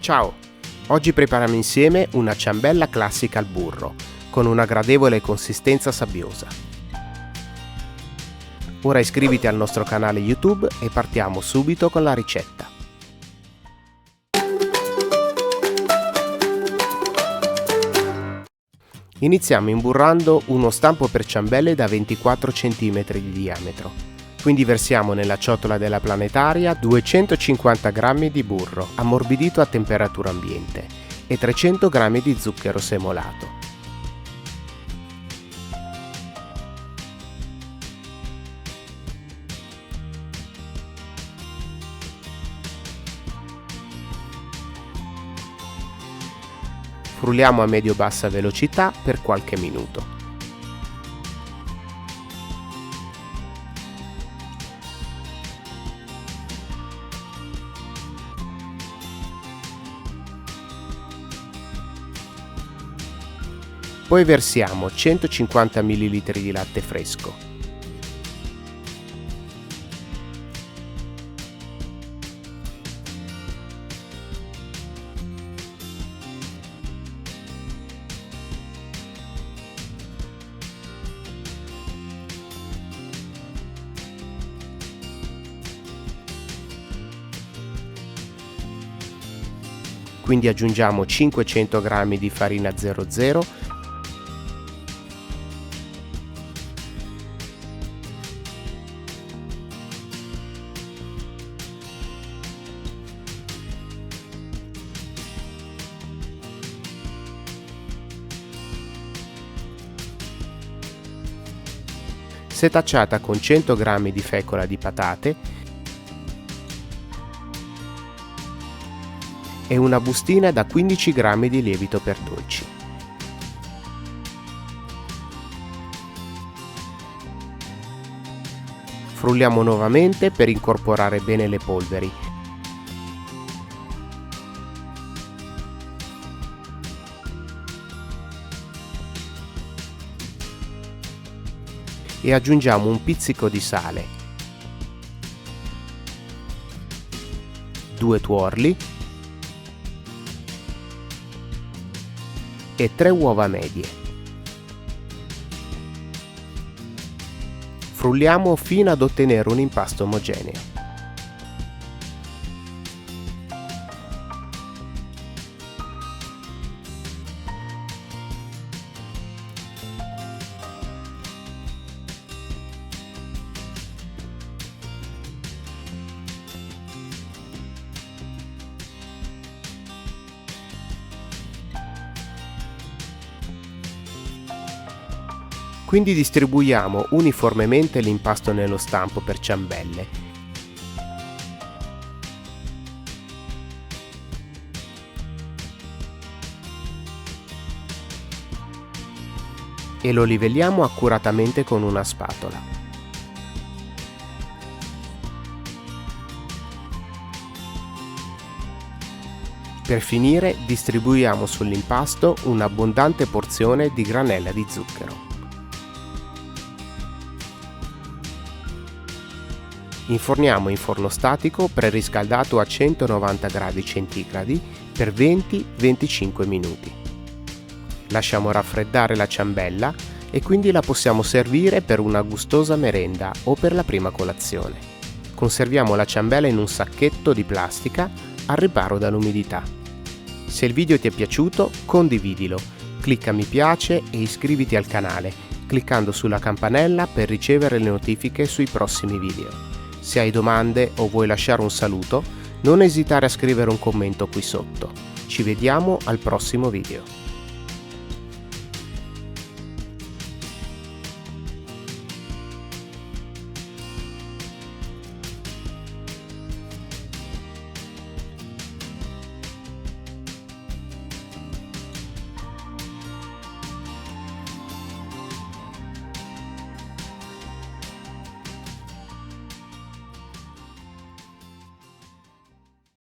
Ciao! Oggi prepariamo insieme una ciambella classica al burro, con una gradevole consistenza sabbiosa. Ora iscriviti al nostro canale YouTube e partiamo subito con la ricetta. Iniziamo imburrando uno stampo per ciambelle da 24 cm di diametro. Quindi versiamo nella ciotola della planetaria 250 g di burro ammorbidito a temperatura ambiente e 300 g di zucchero semolato. Frulliamo a medio-bassa velocità per qualche minuto. Poi versiamo 150 ml di latte fresco. Quindi aggiungiamo 500 g di farina 00, setacciata con 100 g di fecola di patate e una bustina da 15 g di lievito per dolci. Frulliamo nuovamente per incorporare bene le polveri. E aggiungiamo un pizzico di sale, 2 tuorli e 3 uova medie. Frulliamo fino ad ottenere un impasto omogeneo. Quindi distribuiamo uniformemente l'impasto nello stampo per ciambelle. E lo livelliamo accuratamente con una spatola. Per finire, distribuiamo sull'impasto un'abbondante porzione di granella di zucchero. Inforniamo in forno statico preriscaldato a 190 gradi centigradi per 20-25 minuti. Lasciamo raffreddare la ciambella e quindi la possiamo servire per una gustosa merenda o per la prima colazione. Conserviamo la ciambella in un sacchetto di plastica al riparo dall'umidità. Se il video ti è piaciuto, condividilo, clicca mi piace e iscriviti al canale, cliccando sulla campanella per ricevere le notifiche sui prossimi video. Se hai domande o vuoi lasciare un saluto, non esitare a scrivere un commento qui sotto. Ci vediamo al prossimo video.